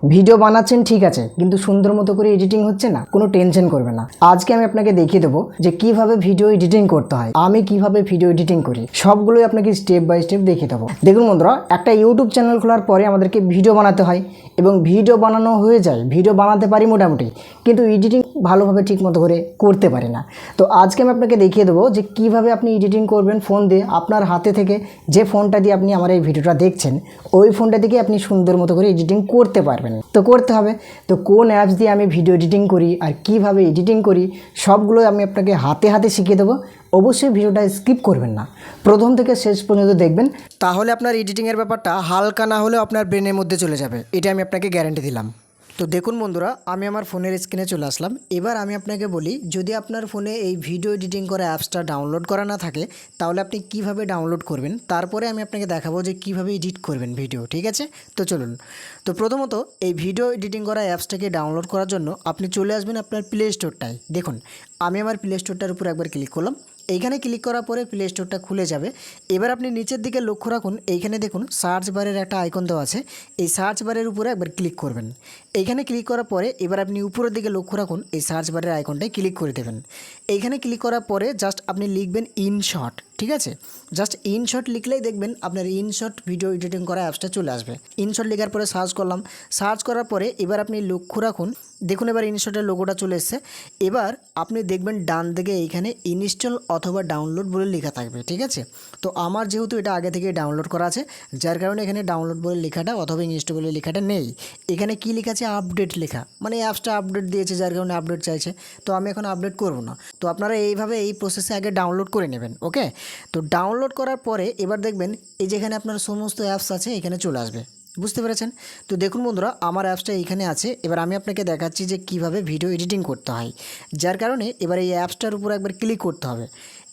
Video বানাচ্ছেন ঠিক আছে, কিন্তু সুন্দর মতো করে এডিটিং হচ্ছে না, কোনো টেনশন করবে না। আজকে আমি আপনাকে দেখিয়ে দেবো যে কিভাবে ভিডিও এডিটিং করতে হয়, আমি কিভাবে ভিডিও এডিটিং করি, সবগুলোই আপনাকে স্টেপ বাই স্টেপ দেখিয়ে দেবো। দেখুন বন্ধুরা, একটা ইউটিউব চ্যানেল খোলার পরে আমাদেরকে ভিডিও বানাতে হয় এবং ভিডিও বানানো হয়ে যায়, ভিডিও বানাতে পারি মোটামুটি, কিন্তু এডিটিং ভালোভাবে ঠিক মতো করে করতে পারি না। তো আজকে আমি আপনাকে দেখিয়ে দেবো যে কিভাবে আপনি এডিটিং করবেন ফোন দিয়ে, আপনার হাতে থেকে যে ফোনটা দিয়ে আপনি আমার এই ভিডিওটা দেখছেন ওই ফোনটা থেকে আপনি সুন্দর মতো করে এডিটিং করতে পারবেন। তো করতে হবে তো কোন অ্যাপস দিয়ে আমি ভিডিও এডিটিং করি আর কিভাবে এডিটিং করি সবগুলো আমি আপনাকে হাতে হাতে শিখিয়ে দেবো। অবশ্যই ভিডিওটা স্কিপ করবেন না, প্রথম থেকে শেষ পর্যন্ত দেখবেন, তাহলে আপনার এডিটিংয়ের ব্যাপারটা হালকা না হলেও আপনার ব্রেনের মধ্যে চলে যাবে, এটা আমি আপনাকে গ্যারান্টি দিলাম। তো দেখুন বন্ধুরা, আমি আমার ফোনের স্ক্রিনে চলে আসলাম। এবার আমি আপনাকে বলি, যদি আপনার ফোনে এই ভিডিও এডিটিং করা অ্যাপসটা ডাউনলোড করা না থাকে তাহলে আপনি কিভাবে ডাউনলোড করবেন, তারপরে আমি আপনাকে দেখাবো যে কিভাবে এডিট করবেন ভিডিও, ঠিক আছে? তো চলুন। তো প্রথমত এই ভিডিও এডিটিং করা অ্যাপসটাকে ডাউনলোড করার জন্য আপনি চলে আসবেন আপনার প্লে স্টোরটায়। দেখুন, আমি আমার প্লে স্টোরটার উপর একবার ক্লিক করলাম। এইখানে ক্লিক করার পরে প্লে স্টোরটা খুলে যাবে। এবার আপনি নিচের দিকে লক্ষ্য রাখুন, এইখানে দেখুন সার্চ বারের একটা আইকন দেওয়া আছে, এই সার্চ বারের উপরে একবার ক্লিক করবেন। এইখানে ক্লিক করার পরে এবার আপনি উপরের দিকে লক্ষ্য রাখুন, এই সার্চ বারের আইকনটায় ক্লিক করে দেবেন। এইখানে ক্লিক করার পরে জাস্ট আপনি লিখবেন ইনশট, ঠিক আছে? জাস্ট ইনশট লিখলেই দেখবেন আপনার ইনশট ভিডিও এডিটিং করা অ্যাপসটা চলে আসবে। ইনশট লেখার পরে সার্চ করলাম, সার্চ করার পরে এবার আপনি লক্ষ্য রাখুন, দেখুন এবার ইনস্টলের লোগোটা চলে এসেছে। এবার আপনি দেখবেন ডান দিকে এইখানে ইনস্টল অথবা ডাউনলোড বলে লেখা থাকবে, ঠিক আছে? তো আমার যেহেতু এটা আগে থেকে ডাউনলোড করা আছে, যার কারণে এখানে ডাউনলোড বলে লেখাটা অথবা ইনস্টল বলে লেখাটা নেই। এখানে কি লেখা আছে? আপডেট লেখা, মানে অ্যাপসটা আপডেট দিয়েছে যার কারণে আপডেট চাইছে। তো আমি এখন আপডেট করব না। তো আপনারা এইভাবে এই প্রসেসে আগে ডাউনলোড করে নেবেন, ওকে? তো ডাউনলোড করার পরে এবার দেখবেন এই যেখানে আপনার সমস্ত অ্যাপস আছে এখানে চলে আসবে, বুঝতে পেরেছেন? তো দেখুন বন্ধুরা, আমার অ্যাপসটা এইখানে আছে। এবার আমি আপনাকে দেখাচ্ছি যে কিভাবে ভিডিও এডিটিং করতে হয়, যার কারণে এবার এই অ্যাপসটার উপর একবার ক্লিক করতে হবে।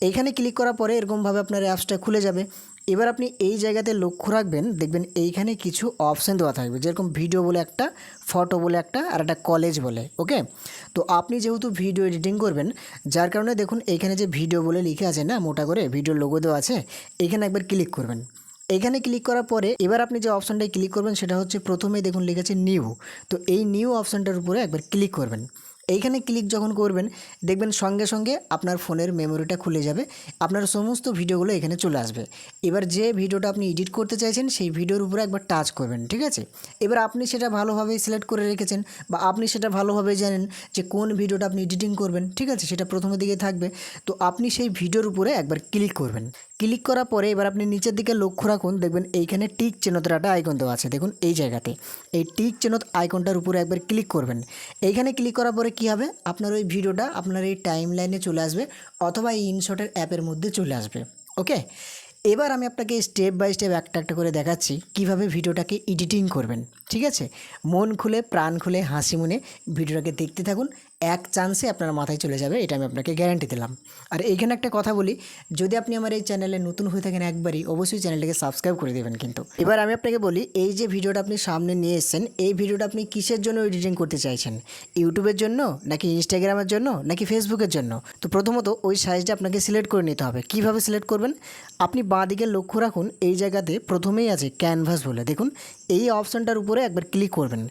এইখানে ক্লিক করার পরে এরকমভাবে আপনার অ্যাপসটা খুলে যাবে। এবার আপনি এই জায়গাতে লক্ষ্য রাখবেন, দেখবেন এইখানে কিছু অপশান দেওয়া থাকবে, যেরকম ভিডিও বলে একটা, ফটো বলে একটা, আর একটা কলেজ বলে, ওকে? তো আপনি যেহেতু ভিডিও এডিটিং করবেন, যার কারণে দেখুন এইখানে যে ভিডিও বলে লিখে আছে না, মোটা করে ভিডিও লোগো দেওয়া আছে, এইখানে একবার ক্লিক করবেন। এখানে ক্লিক করার পরে এবার আপনি যে অপশানটায় ক্লিক করবেন সেটা হচ্ছে প্রথমেই দেখুন লিখেছে নিউ। তো এই নিউ অপশানটার উপরে একবার ক্লিক করবেন। এইখানে ক্লিক যখন করবেন দেখবেন সঙ্গে সঙ্গে আপনার ফোনের মেমোরিটা খুলে যাবে, আপনার সমস্ত ভিডিওগুলো এখানে চলে আসবে। এবার যে ভিডিওটা আপনি এডিট করতে চাইছেন সেই ভিডিওর উপরে একবার টাচ করবেন, ঠিক আছে? এবার আপনি সেটা ভালোভাবে সিলেক্ট করে রেখেছেন বা আপনি সেটা ভালোভাবে জানেন যে কোন ভিডিওটা আপনি এডিটিং করবেন, ঠিক আছে? সেটা প্রথমের দিকে থাকবে। তো আপনি সেই ভিডিওর উপরে একবার ক্লিক করবেন। ক্লিক করার পরে এবার আপনি নিচের দিকে লক্ষ্য রাখুন, দেখবেন এইখানে টিক চিহ্নটার একটা আইকন দেওয়া আছে, দেখুন এই জায়গাতে এই টিক চিহ্ন আইকনটার উপরে একবার ক্লিক করবেন। এইখানে ক্লিক করার পরে কী হবে, আপনার ওই ভিডিওটা আপনার এই টাইম লাইনে চলে আসবে অথবা এই ইনশটের অ্যাপের মধ্যে চলে আসবে, ওকে? এবার আমি আপনাকে স্টেপ বাই স্টেপ একটা একটা করে দেখাচ্ছি কিভাবে ভিডিওটাকে এডিটিং করবেন, ঠিক আছে? মন খুলে প্রাণ খুলে হাসি মনে ভিডিওটাকে দেখতে থাকুন, এক চান্সে আপনার মাথায় চলে যাবে, এটা আমি আপনাকে গ্যারান্টি দিলাম। আর এইখানে একটা কথা বলি, যদি আপনি আমার এই চ্যানেলে নতুন হয়ে থাকেন একবারই অবশ্যই চ্যানেলটাকে সাবস্ক্রাইব করে দেবেন। কিন্তু এবার আমি আপনাকে বলি, এই যে ভিডিওটা আপনি সামনে নিয়ে এসেছেন, এই ভিডিওটা আপনি কিসের জন্য এডিটিং করতে চাইছেন? ইউটিউবের জন্য, নাকি ইনস্টাগ্রামের জন্য, নাকি ফেসবুকের জন্য? তো প্রথমত ওই সাইজটা আপনাকে সিলেক্ট করে নিতে হবে। কিভাবে সিলেক্ট করবেন? আপনি বাঁ দিকে লক্ষ্য রাখুন, এই জায়গাতে প্রথমেই আছে ক্যানভাস বলে, দেখুন এই অপশানটার উপরে একবার ক্লিক করবেন।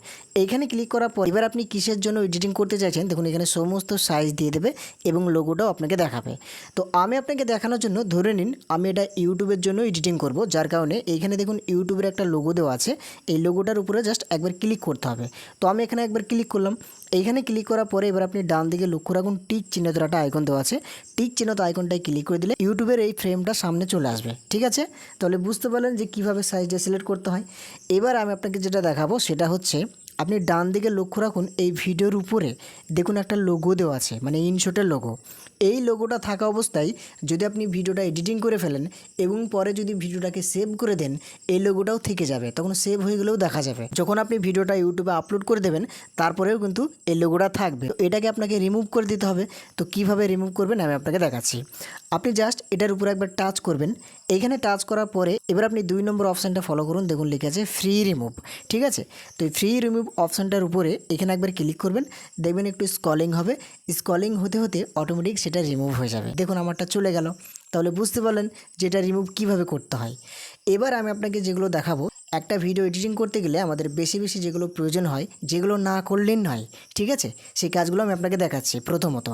এইখানে ক্লিক করার পর এবার আপনি কিসের জন্য এডিটিং করতে চাইছেন দেখুন এখানে সমস্ত সাইজ দিয়ে দেবে এবং লোগোটাও আপনাকে দেখাবে। তো আমি আপনাকে দেখানোর জন্য ধরে নিন আমি এটা ইউটিউবের জন্য এডিটিং করব, যার কারণে এইখানে দেখুন ইউটিউবের একটা লোগো দেওয়া আছে, এই লোগোটার উপরে জাস্ট একবার ক্লিক করতে হবে। তো আমি এখানে একবার ক্লিক করলাম। এইখানে ক্লিক করার পরে এবার আপনি ডান দিকে লক্ষ্য রাখুন, টিক চিহ্নটার একটা আইকন দেওয়া আছে, টিক চিহ্নিত আইকনটায় ক্লিক করে দিলে ইউটিউবের এই ফ্রেমটা সামনে চলে আসবে, ঠিক আছে? তাহলে বুঝতে পারলেন যে কীভাবে সাইজটা সিলেক্ট করতে হয়। এবার আমি আপনাকে যেটা দেখাবো সেটা হচ্ছে, আপনি ডান দিকে লক্ষ্য রাখুন, এই ভিডিওর উপরে দেখুন একটা লোগো দেওয়া আছে, মানে ইনশটের লোগো। এই লোগোটা থাকা অবস্থায় যদি আপনি ভিডিওটা এডিটিং করে ফেলেন এবং পরে যদি ভিডিওটাকে সেভ করে দেন, এই লোগোটাও থেকে যাবে, তখন সেভ হয়ে গেলেও দেখা যাবে। যখন আপনি ভিডিওটা ইউটিউবে আপলোড করে দেবেন তারপরেও কিন্তু এই লোগোটা থাকবে। তো এটাকে আপনাকে রিমুভ করে দিতে হবে। তো কিভাবে রিমুভ করবেন আমি আপনাকে দেখাচ্ছি। আপনি জাস্ট এটার উপরে একবার টাচ করবেন। এইখানে টাচ করার পরে এবার আপনি 2 নম্বর অপশানটা ফলো করুন, দেখুন লেখা আছে ফ্রি রিমুভ, ঠিক আছে? তো এই ফ্রি রিমুভ অপশানটার উপরে এখানে একবার ক্লিক করবেন, দেখবেন একটু স্ক্রলিং হবে, স্ক্রলিং হতে হতে অটোমেটিক সেটা রিমুভ হয়ে যাবে। দেখুন আমারটা চলে গেল। তাহলে বুঝতে পারলেন যে এটা রিমুভ কীভাবে করতে হয়। এবার আমি আপনাকে যেগুলো দেখাবো একটা ভিডিও এডিটিং করতে গেলে আমাদের বেশি বেশি যেগুলো প্রয়োজন হয়, যেগুলো না করলেই নয়, ঠিক আছে, সেই কাজগুলো আমি আপনাকে দেখাচ্ছি। প্রথমত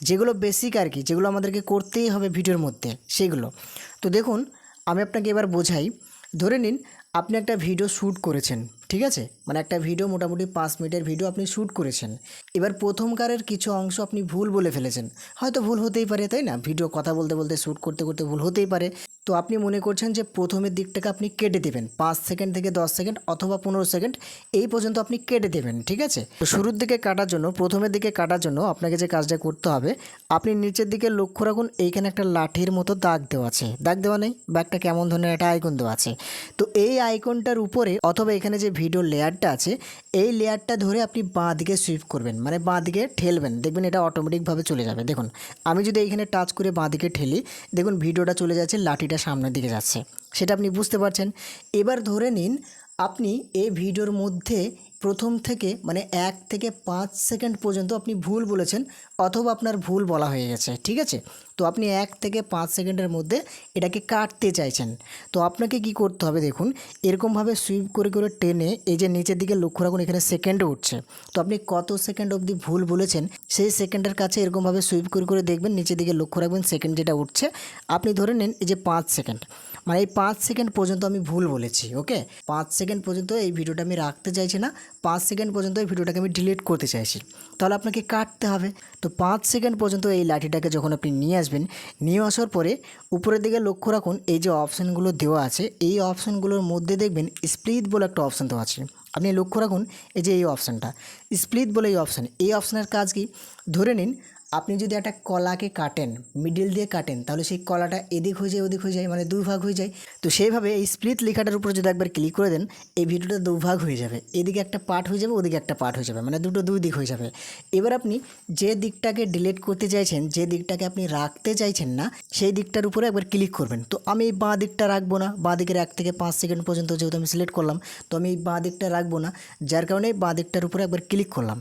যেগুলো বেসিক আর কি, যেগুলো আমাদেরকে করতেই হবে ভিডিওর মধ্যে, সেগুলো। তো দেখুন আমি আপনাকে এবার বোঝাই। ধরে নিন আপনি একটা ভিডিও শ্যুট করেছেন, ঠিক আছে, মানে একটা ভিডিও মোটামুটি 5 মিনিটের ভিডিও আপনি শ্যুট করেছেন। এবার প্রথমকারের কিছু অংশ আপনি ভুল বলে ফেলেছেন, হয়তো ভুল হতেই পারে, তাই না, ভিডিও কথা বলতে বলতে শ্যুট করতে করতে ভুল হতেই পারে। তো আপনি মনে করছেন যে প্রথমের দিকটাকে আপনি কেটে দেবেন, 5 সেকেন্ড থেকে 10 সেকেন্ড অথবা 15 সেকেন্ড এই পর্যন্ত আপনি কেটে দেবেন, ঠিক আছে। তো শুরুর দিকে কাটার জন্য, প্রথমের দিকে কাটার জন্য আপনাকে যে কাজটা করতে হবে, আপনি নিচের দিকে লক্ষ্য রাখুন, এইখানে একটা লাঠির মতো দাগ দেওয়া আছে, দাগ দেওয়া নেই বা একটা কেমন ধরনের একটা আইকন দেওয়া আছে। তো এই আইকনটার উপরে অথবা এখানে যে ভিডিও লেয়ারটা আছে, এই লেয়ারটা ধরে আপনি বাঁ দিকে সুইপ করবেন, মানে বাঁ দিকে ঠেলবেন, দেখবেন এটা অটোমেটিকভাবে চলে যাবে। দেখুন আমি যদি এইখানে টাচ করে বাঁ দিকে ঠেলি, দেখুন ভিডিওটা চলে যাচ্ছে, লাঠিটা সামনের দিকে যাচ্ছে, সেটা আপনি বুঝতে পারছেন। এবার ধরে নিন আপনি এই ভিডিওর মধ্যে প্রথম থেকে মানে 1 থেকে 5 সেকেন্ড পর্যন্ত আপনি ভুল বলেছেন অথবা আপনার ভুল বলা হয়ে গেছে, ঠিক আছে। তো আপনি 1 থেকে 5 সেকেন্ডের মধ্যে এটাকে কাটতে চাইছেন। তো আপনাকে কি করতে হবে, দেখুন এরকমভাবে সুইপ করে করে টেনে এই যে নিচের দিকে লক্ষ্য রাখুন, এখানে সেকেন্ড উঠছে। তো আপনি কত সেকেন্ড অবধি ভুল বলেছেন সেই সেকেন্ডের কাছে এরকমভাবে সুইপ করে করে দেখবেন, নিচের দিকে লক্ষ্য রাখবেন, সেকেন্ড যেটা উঠছে আপনি ধরে নিন এই যে 5 সেকেন্ড, মানে এই 5 সেকেন্ড পর্যন্ত আমি ভুল বলেছি, ওকে। 5 সেকেন্ড পর্যন্ত এই ভিডিওটা আমি রাখতে চাইছি না, 5 সেকেন্ড পর্যন্ত এই ভিডিওটাকে আমি ডিলিট করতে চাইছি, তাহলে আপনাকে কাটতে হবে। তো 5 সেকেন্ড পর্যন্ত এই লাঠিটাকে যখন আপনি নিয়ে আসবেন, নিয়ে আসার পরে উপরের দিকে লক্ষ্য রাখুন, এই যে অপশানগুলো দেওয়া আছে, এই অপশানগুলোর মধ্যে দেখবেন স্প্লিট বলে একটা অপশান দেওয়া আছে। আপনি লক্ষ্য রাখুন এই যে এই অপশানটা স্প্লিট বলে এই অপশানের কাজ কি, ধরে নিন আপনি যদি একটা কলাকে কাটেন, মিডিল দিয়ে কাটেন, তাহলে সেই কলাটা এদিক হয়ে যায় ওদিক হয়ে যায়, মানে দুই ভাগ হয়ে যায়। তো সেইভাবে এই স্প্লিট লেখাটার উপর যদি একবার ক্লিক করে দেন, এই ভিডিওটা দুভাগ হয়ে যাবে, এদিকে একটা পার্ট হয়ে যাবে, ওদিকে একটা পার্ট হয়ে যাবে, মানে দুই দিক হয়ে যাবে। এবার আপনি যে দিকটাকে ডিলিট করতে চাইছেন, যে দিকটাকে আপনি রাখতে চাইছেন না, সেই দিকটার উপরে একবার ক্লিক করবেন। তো আমি এই বাঁ দিকটা রাখবো না, বাঁ দিকের 1 থেকে 5 সেকেন্ড পর্যন্ত যেহেতু আমি সিলেক্ট করলাম, তো আমি এই বাঁ দিকটা রাখবো না, যার কারণে বাঁ দিকটার উপরে একবার ক্লিক করলাম।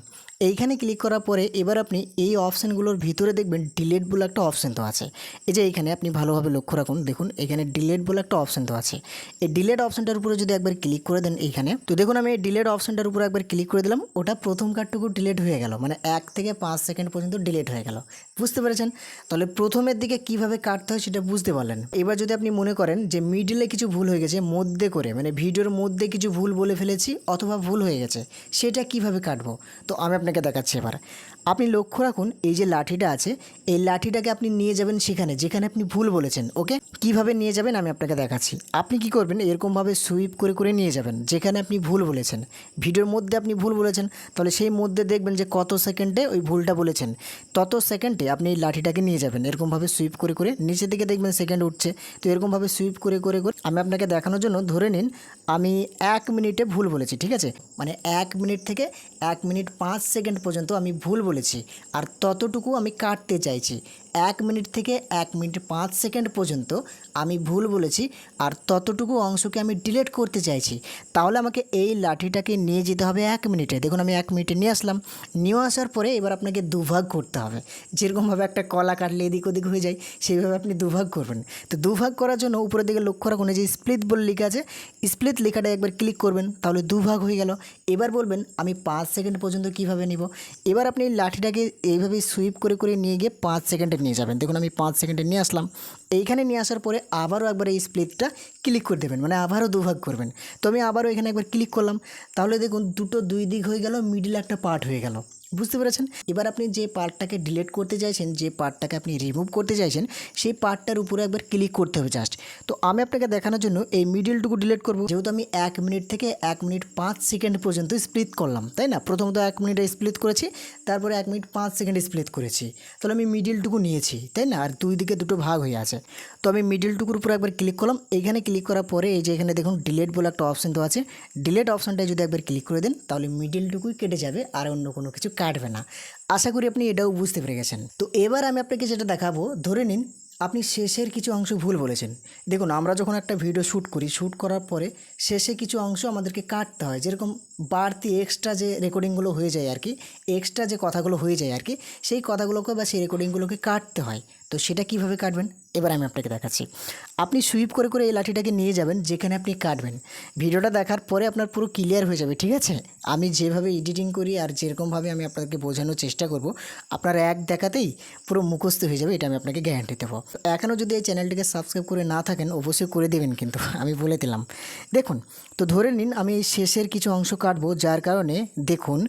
এইখানে ক্লিক করার পরে এবার আপনি এই অপশানগুলোর ভিতরে দেখবেন ডিলিট বলে একটা অপশান তো আছে। এই যে এইখানে আপনি ভালোভাবে লক্ষ্য রাখুন, দেখুন এখানে ডিলিট বলে একটা অপশান তো আছে। এই ডিলিট অপশানটার উপরে যদি একবার ক্লিক করে দেন এইখানে, তো দেখুন আমি এই ডিলিট অপশানটার উপরে একবার ক্লিক করে দিলাম, ওটা প্রথম কার্ডটুকু ডিলিট হয়ে গেল, মানে 1 থেকে 5 সেকেন্ড পর্যন্ত ডিলিট হয়ে গেল, বুঝতে পেরেছেন। তাহলে প্রথমের দিকে কিভাবে কাটতে হয় সেটা বুঝতে পারলেন। এবার যদি আপনি মনে করেন যে মিডিলে কিছু ভুল হয়ে গেছে, মধ্যে করে মানে ভিডিওর মধ্যে কিছু ভুল বলে ফেলেছি অথবা ভুল হয়ে গেছে, সেটা কিভাবে কাটবো, তো আমি আপনাকে দেখাচ্ছি। এবার আপনি লক্ষ্য রাখুন এই যে লাঠিটা আছে, এই লাঠিটাকে আপনি নিয়ে যাবেন সেখানে যেখানে আপনি ভুল বলেছেন, ওকে। কিভাবে নিয়ে যাবেন আমি আপনাকে দেখাচ্ছি। আপনি কি করবেন, এরকমভাবে সুইপ করে করে নিয়ে যাবেন যেখানে আপনি ভুল বলেছেন, ভিডিওর মধ্যে আপনি ভুল বলেছেন, তাহলে সেই মধ্যে দেখবেন যে কত সেকেন্ডে ওই ভুলটা বলেছেন, তত সেকেন্ডে আপনি এই লাঠিটাকে নিয়ে যাবেন, এরকমভাবে সুইপ করে করে নিচের দিকে দেখবেন সেকেন্ড উঠছে। তো এরকমভাবে সুইপ করে করে করে আমি আপনাকে দেখানোর জন্য ধরে নিন আমি 1 মিনিটে ভুল বলেছি, ঠিক আছে, মানে 1 মিনিট থেকে 1 মিনিট 5 সেকেন্ড পর্যন্ত আমি ভুল বলেছি, আর ততটুকু আমি কাটতে চাইছি। 1 মিনিট থেকে 1 মিনিট 5 সেকেন্ড পর্যন্ত আমি ভুল বলেছি, আর ততটুকু অংশকে আমি ডিলিট করতে চাইছি। তাহলে আমাকে এই লাঠিটাকে নিয়ে যেতে হবে 1 মিনিটে। দেখুন আমি 1 মিনিটে নিয়ে আসলাম, নিয়ে আসার পরে এবার আপনাকে দুভাগ করতে হবে, যেরকমভাবে একটা কলা কাটলে এদিক ওদিক হয়ে যায়, সেইভাবে আপনি দুভাগ করবেন। তো দুভাগ করার জন্য উপরের দিকে লক্ষ্য রাখুন এই যে স্প্লিট বলে লেখা আছে, স্প্লিট লেখাটা একবার ক্লিক করবেন, তাহলে দুভাগ হয়ে গেল। এবার বলবেন আমি 5 সেকেন্ড পর্যন্ত কিভাবে নিব। এবার আপনি এই লাঠিটাকে এইভাবে সুইপ করে করে নিয়ে গিয়ে 5 সেকেন্ডে নিয়ে যাবেন। দেখুন আমি 5 সেকেন্ডে নিয়ে আসলাম, এইখানে নিয়ে আসার পরে আবারও একবার এই স্প্লিটটা ক্লিক করে দেবেন, মানে আবারও দুভাগ করবেন। তো আমি আবারও এখানে একবার ক্লিক করলাম, তাহলে দেখুন দুটো দুই দিক হয়ে গেল, মিডিল একটা পার্ট হয়ে গেল, বুঝতে পেরেছেন। এবার আপনি যে পার্টটাকে ডিলিট করতে চাইছেন, যে পার্টটাকে আপনি রিমুভ করতে চাইছেন, সেই পার্টটার উপরে একবার ক্লিক করতে হবে জাস্ট। তো আমি আপনাকে দেখানোর জন্য এই মিডিলটুকু ডিলিট করব, যেহেতু আমি 1 মিনিট থেকে 1 মিনিট 5 সেকেন্ড পর্যন্ত স্প্লিট করলাম, তাই না। প্রথমত 1 মিনিটে স্প্লিট করেছি, তারপরে 1 মিনিট 5 সেকেন্ড স্প্লিট করেছি, তাহলে আমি মিডিলটুকু নিয়েছি, তাই না, আর দুই দিকে দুটো ভাগ হয়ে আছে। তো আমি মিডিলটুকুর উপরে একবার ক্লিক করলাম, এইখানে ক্লিক করার পরে এই যে এখানে দেখুন ডিলিট বলে একটা অপশান তো আছে, ডিলিট অপশানটায় যদি একবার ক্লিক করে দেন তাহলে মিডিলটুকুই কেটে যাবে, আর অন্য কোনো কিছু কাটবে না। আশা করি আপনি এটাও বুঝতে পেরে গেছেন। তো এবার আমি আপনাকে যেটা দেখাবো, ধরে নিন আপনি শেষের কিছু অংশ ভুল বলেছেন। দেখুন আমরা যখন একটা ভিডিও শ্যুট করি, শ্যুট করার পরে শেষে কিছু অংশ আমাদেরকে কাটতে হয়, যেরকম বাড়তি এক্সট্রা যে রেকর্ডিংগুলো হয়ে যায় আর কি, এক্সট্রা যে কথাগুলো হয়ে যায় আর কি, সেই কথাগুলোকে বা সেই রেকর্ডিংগুলোকে কাটতে হয়। তো সেটা কিভাবে কাটবেন এবার আমি আপনাকে দেখাচ্ছি। আপনি সুইপ করে করে এই লাঠিটাকে নিয়ে যাবেন যেখানে আপনি কাটবেন। ভিডিওটা দেখার পরে আপনার পুরো ক্লিয়ার হয়ে যাবে, ঠিক আছে? আমি যেভাবে এডিটিং করি আর যেরকমভাবে আমি আপনাকে বোঝানোর চেষ্টা করব, আপনার এক দেখাতেই পুরো মুখস্থ হয়ে যাবে, এটা আমি আপনাকে গ্যারান্টি দেবো। এখনও যদি এই চ্যানেলটিকে সাবস্ক্রাইব করে না থাকেন অবশ্যই করে দেবেন, কিন্তু আমি বলে দিলাম। দেখুন, তো ধরে নিন আমি এই শেষের কিছু অংশ কাটবো, যার কারণে দেখুন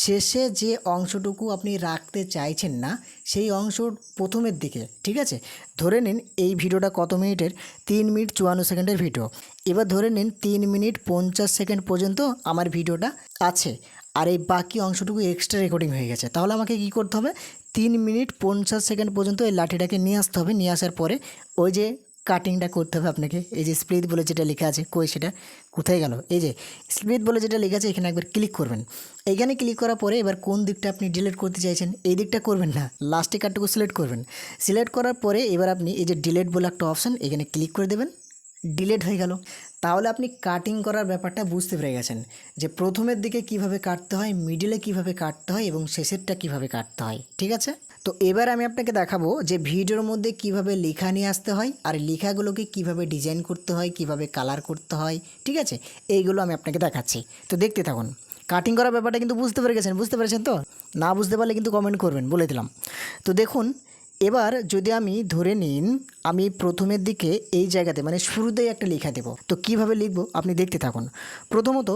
শেষে যে অংশটুকু আপনি রাখতে চাইছেন না সেই অংশ প্রথমের দিকে, ঠিক আছে? ধরে নিন এই ভিডিওটা কত মিনিটের? 3 মিনিট 54 সেকেন্ডের ভিডিও। এবার ধরে নিন 3 মিনিট 50 সেকেন্ড পর্যন্ত আমার ভিডিওটা আছে, আর এই বাকি অংশটুকু এক্সট্রা রেকর্ডিং হয়ে গেছে। তাহলে আমাকে কি করতে হবে? 3 মিনিট 50 সেকেন্ড পর্যন্ত এই লাঠিটাকে নিয়ে আসতে হবে। নিয়ে আসার পরে ওই যে কাটিংটা করতে হবে আপনাকে। এই যে স্প্লিট বলে যেটা লেখা আছে, কই সেটা কোথায় গেল? এই যে স্প্লিট বলে যেটা লেখা আছে এখানে একবার ক্লিক করবেন। এইখানে ক্লিক করার পরে এবার কোন দিকটা আপনি ডিলিট করতে চাইছেন এই দিকটা করবেন না, লাস্টে কাটটুকু সিলেক্ট করবেন। সিলেক্ট করার পরে এবার আপনি এই যে ডিলিট বলে একটা অপশান, এখানে ক্লিক করে দেবেন। ডিলিট হয়ে গেল। তাহলে আপনি কাটিং করার ব্যাপারটা বুঝতে পেরে গেছেন যে প্রথমের দিকে কিভাবে কাটতে হয়, মিডিলে কিভাবে কাটতে হয় এবং শেষেরটা কিভাবে কাটতে হয়, ঠিক আছে? তো এবার আমি আপনাকে দেখাবো যে ভিডিওর মধ্যে কিভাবে লেখা নিয়ে আসতে হয় আর লেখাগুলোকে কিভাবে ডিজাইন করতে হয়, কিভাবে কালার করতে হয়, ঠিক আছে? এইগুলো আমি আপনাকে দেখাচ্ছি, তো দেখতে থাকুন। কাটিং করার ব্যাপারটা কিন্তু বুঝতে পেরেছেন তো? না বুঝতে পারলে কিন্তু কমেন্ট করবেন, বলে দিলাম। তো দেখুন, এবার যদি আমি ধরে নিন আমি প্রথমের দিকে এই জায়গাতে মানে শুরুতেই একটা লেখা দেব, তো কিভাবে লিখবো আপনি দেখতে থাকুন। প্রথমত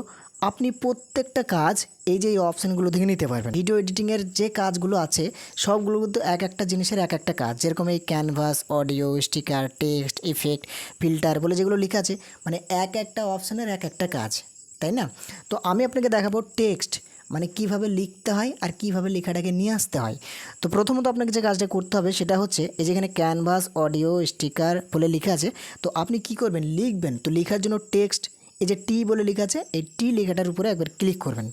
আপনি প্রত্যেকটা কাজ এই যে এই অপশানগুলো থেকে নিতে পারবেন। ভিডিও এডিটিংয়ের যে কাজগুলো আছে সবগুলো কিন্তু এক একটা জিনিসের এক একটা কাজ, যেরকম এই canvas, audio, sticker, text, effect, filter বলে যেগুলো লেখা আছে, মানে এক একটা অপশানের এক একটা কাজ, তাই না? তো আমি আপনাকে দেখাবো টেক্সট মানে কিভাবে লিখতে হয় আর কিভাবে লেখাটাকে নিয়ে আসতে হয়। তো প্রথমত আপনাকে যে কাজটা করতে হবে সেটা হচ্ছে এই যেখানে ক্যানভাস, অডিও, স্টিকার বলে লেখা আছে, তো আপনি কি করবেন? লিখবেন। তো লেখার জন্য টেক্সট এই যে টি বলে লেখা আছে, এই টি লেখাটার উপরে একবার ক্লিক করবেন।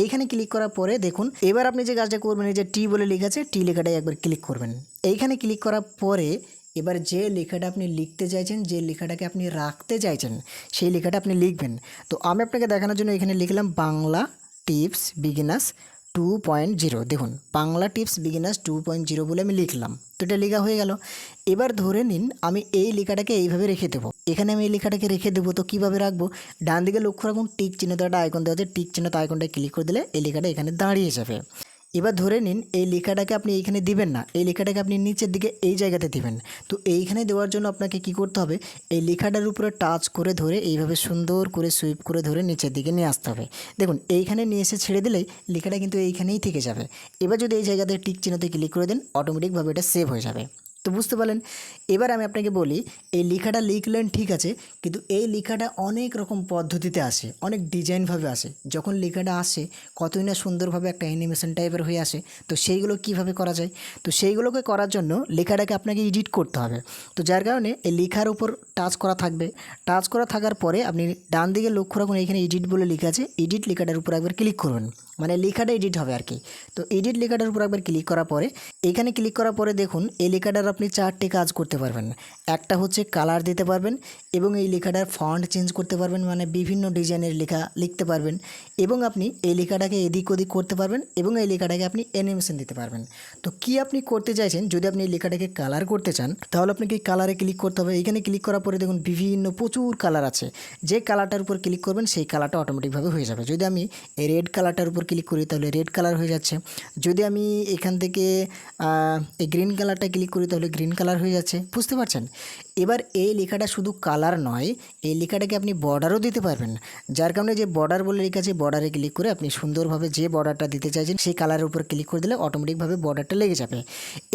এইখানে ক্লিক করার পরে দেখুন এবার আপনি যে কাজটা করবেন, এই যে টি বলে লেখা আছে, টি লেখাটাই একবার ক্লিক করবেন। এইখানে ক্লিক করার পরে এবার যে লেখাটা আপনি লিখতে চাইছেন, যে লেখাটাকে আপনি রাখতে চাইছেন সেই লেখাটা আপনি লিখবেন। তো আমি আপনাকে দেখানোর জন্য এখানে লিখলাম বাংলা টিপস বিগিনার্স 2.0। দেখুন বাংলা টিপস বিগিনার্স 2.0 বলে আমি লিখলাম, তো এটা লেখা হয়ে গেল। এবার ধরে নিন আমি এই লেখাটাকে এইভাবে রেখে দেবো, এখানে আমি এই লেখাটাকে রেখে দেবো। তো কীভাবে রাখবো? ডান দিকে লক্ষ্য রাখুন, টিক চিহ্ন তো একটা আইকন দেওয়া আছে, টিক চিহ্ন তো আইকনটায় ক্লিক করে দিলে এই লেখাটা এখানে দাঁড়িয়ে যাবে। এবার ধরে নিন এই লেখাটাকে আপনি এইখানে দিবেন না, এই লেখাটাকে আপনি নিচের দিকে এই জায়গাতে দিবেন। তো এইখানে দেওয়ার জন্য আপনাকে কি করতে হবে? এই লেখাটার উপরে টাচ করে ধরে এইভাবে সুন্দর করে সুইপ করে ধরে নিচের দিকে নিয়ে আসতে হবে। দেখুন এইখানে নিয়ে এসে ছেড়ে দিলেই লেখাটা কিন্তু এইখানেই থেকে যাবে। এবার যদি এই জায়গাতে টিক চিহ্নতে ক্লিক করে দেন অটোমেটিকভাবে এটা সেভ হয়ে যাবে। তো বুঝতে পারলেন। এবার আমি আপনাকে বলি এই লেখাটা লিখলেন ঠিক আছে, কিন্তু এই লেখাটা অনেক রকম পদ্ধতিতে আসে, অনেক ডিজাইনভাবে আসে। যখন লেখাটা আসে কতই না সুন্দরভাবে একটা অ্যানিমেশন টাইপের হয়ে আসে। তো সেইগুলো কিভাবে করা যায়? তো সেইগুলোকে করার জন্য লেখাটাকে আপনাকে এডিট করতে হবে। তো যার কারণে এই লেখার উপর টাচ করা থাকবে। টাচ করা থাকার পরে আপনি ডান দিকে লক্ষ্য রাখুন, এখানে এডিট বলে লেখা আছে, এডিট লেখাটার উপর একবার ক্লিক করবেন, মানে লেখাটা এডিট হবে আর কি। তো এডিট লেখাটার উপর একবার ক্লিক করার পরে এখানে ক্লিক করার পরে দেখুন এই লেখাটার আপনি 4টে কাজ করতে পারবেন। একটা হচ্ছে কালার দিতে পারবেন এবং এই লেখাটার ফন্ট চেঞ্জ করতে পারবেন, মানে বিভিন্ন ডিজাইনের লেখা লিখতে পারবেন, এবং আপনি এই লেখাটাকে এদিক ওদিক করতে পারবেন এবং এই লেখাটাকে আপনি অ্যানিমেশন দিতে পারবেন। তো কি আপনি করতে চাইছেন? যদি আপনি এই লেখাটাকে কালার করতে চান তাহলে আপনাকে কালারে ক্লিক করতে হবে। এখানে ক্লিক করার পরে দেখুন বিভিন্ন প্রচুর কালার আছে, যে কালারটার উপর ক্লিক করবেন সেই কালারটা অটোমেটিকভাবে হয়ে যাবে। যদি আমি এই রেড কালারটার উপর ক্লিক করি তাহলে রেড কালার হয়ে যাচ্ছে। যদি আমি এখান থেকে এই গ্রিন কালারটা ক্লিক করি তাহলে গ্রিন কালার হয়ে যাচ্ছে। বুঝতে পারছেন? এবার এই লেখাটা শুধু কালার নয়, এই লেখাটাকে আপনি বর্ডারও দিতে পারবেন। যার কারণে যে বর্ডার বলে লেখা আছে, বর্ডারে ক্লিক করে আপনি সুন্দরভাবে যে বর্ডারটা দিতে চাইছেন সেই কালারের উপর ক্লিক করে দিলে অটোমেটিকভাবে বর্ডারটা লেগে যাবে।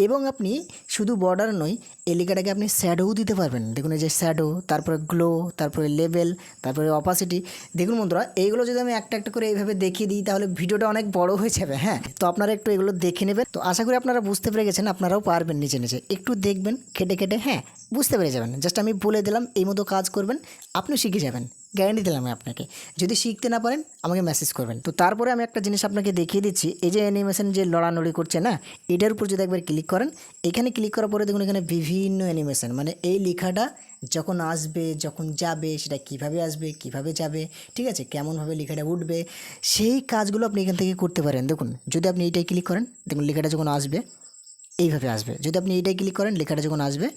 এবং আপনি শুধু বর্ডার নয়, এই লেখাটাকে আপনি শ্যাডোও দিতে পারবেন। দেখুন এই যে শ্যাডো, তারপরে গ্লো, তারপরে লেভেল, তারপরে অপাসিটি। দেখুন বন্ধুরা এইগুলো যদি আমি একটা একটা করে এইভাবে দেখিয়ে দিই তাহলে ভিডিওটা অনেক বড় হয়ে যাবে। হ্যাঁ, তো আপনারা একটু এগুলো দেখে নেবেন। তো আশা করি আপনারা বুঝতে পেরে গেছেন, আপনারাও পারবেন নিচে নিচে একটু দেখবেন খেটে খেটে, হ্যাঁ বুঝতে পেরে যাবেন। জাস্ট আমি বলে দিলাম এই মতো কাজ করবেন, আপনিও শিখে যাবেন, গ্যারান্টি দিলাম আমি আপনাকে। যদি শিখতে না পারেন আমাকে মেসেজ করবেন। তো তারপরে আমি একটা জিনিস আপনাকে দেখিয়ে দিচ্ছি, এই যে অ্যানিমেশন যে লড়ানড়ি করছে না, এটার উপর যদি একবার ক্লিক করেন, এখানে ক্লিক করার পরে দেখুন এখানে বিভিন্ন অ্যানিমেশন, মানে এই লেখাটা যখন আসবে, যখন যাবে, সেটা কিভাবে আসবে, কিভাবে যাবে, ঠিক আছে, কেমনভাবে লেখাটা উঠবে, সেই কাজগুলো আপনি এখান থেকে করতে পারেন। দেখুন যদি আপনি এইটাই ক্লিক করেন, দেখুন লেখাটা যখন আসবে এইভাবে আসবে। যদি আপনি এইটাই ক্লিক করেন লেখাটা যখন আসবে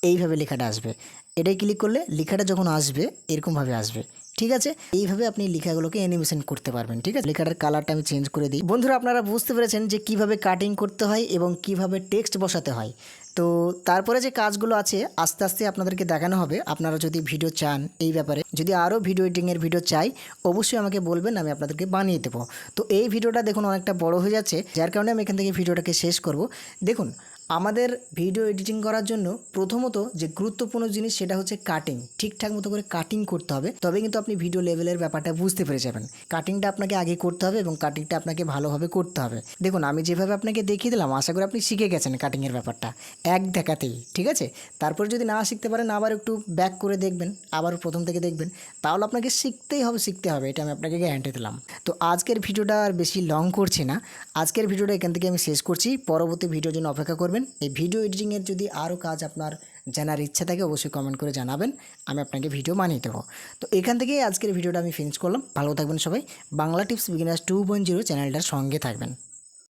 এইভাবে লেখাটা আসবে। এটাই ক্লিক করলে লেখাটা যখন আসবে এরকমভাবে আসবে। ঠিক আছে, এইভাবে আপনি লেখাগুলোকে অ্যানিমেশন করতে পারবেন। ঠিক আছে, লেখাটার কালারটা আমি চেঞ্জ করে দিই। বন্ধুরা, আপনারা বুঝতে পেরেছেন যে কিভাবে কাটিং করতে হয় এবং কিভাবে টেক্সট বসাতে হয়। তো তারপরে যে কাজগুলো আছে আস্তে আস্তে আপনাদেরকে দেখানো হবে। আপনারা যদি ভিডিও চান এই ব্যাপারে, যদি আরও ভিডিও এডিটিংয়ের ভিডিও চাই, অবশ্যই আমাকে বলবেন, আমি আপনাদেরকে বানিয়ে দেবো। তো এই ভিডিওটা দেখুন অনেকটা বড় হয়ে যাচ্ছে, যার কারণে আমি এখান থেকে ভিডিওটাকে শেষ করব। দেখুন, আমাদের ভিডিও এডিটিং করার জন্য প্রথমত যে গুরুত্বপূর্ণ জিনিস সেটা হচ্ছে কাটিং। ঠিকঠাক মতো করে কাটিং করতে হবে, তবে কিন্তু আপনি ভিডিও লেভেলের ব্যাপারটা বুঝতে পেরে যাবেন। কাটিংটা আপনাকে আগে করতে হবে এবং কাটিংটা আপনাকে ভালোভাবে করতে হবে। দেখুন, আমি যেভাবে আপনাকে দেখিয়ে দিলাম, আশা করি আপনি শিখে গেছেন কাটিংয়ের ব্যাপারটা এক দেখাতেই। ঠিক আছে, তারপর যদি না শিখতে পারেন আবার একটু ব্যাক করে দেখবেন, আবার প্রথম থেকে দেখবেন, তাহলে আপনাকে শিখতে হবে, এটা আমি আপনাকে গ্যারান্টি দিলাম। তো আজকের ভিডিওটা আর বেশি লং করছি না, আজকের ভিডিওটা এখান থেকে আমি শেষ করছি। পরবর্তী ভিডিওর জন্য অপেক্ষা করবেন। এই ভিডিও এডিটিংয়ের যদি আরও কাজ আপনার জানার ইচ্ছা থাকে অবশ্যই কমেন্ট করে জানাবেন, আমি আপনাকে ভিডিও বানিয়ে দেবো। তো এখান থেকে আজকের ভিডিওটা আমি ফিনিশ করলাম। ভালো থাকবেন সবাই। বাংলা টিপস বিগিনার্স 2.0 চ্যানেলটার সঙ্গে থাকবেন।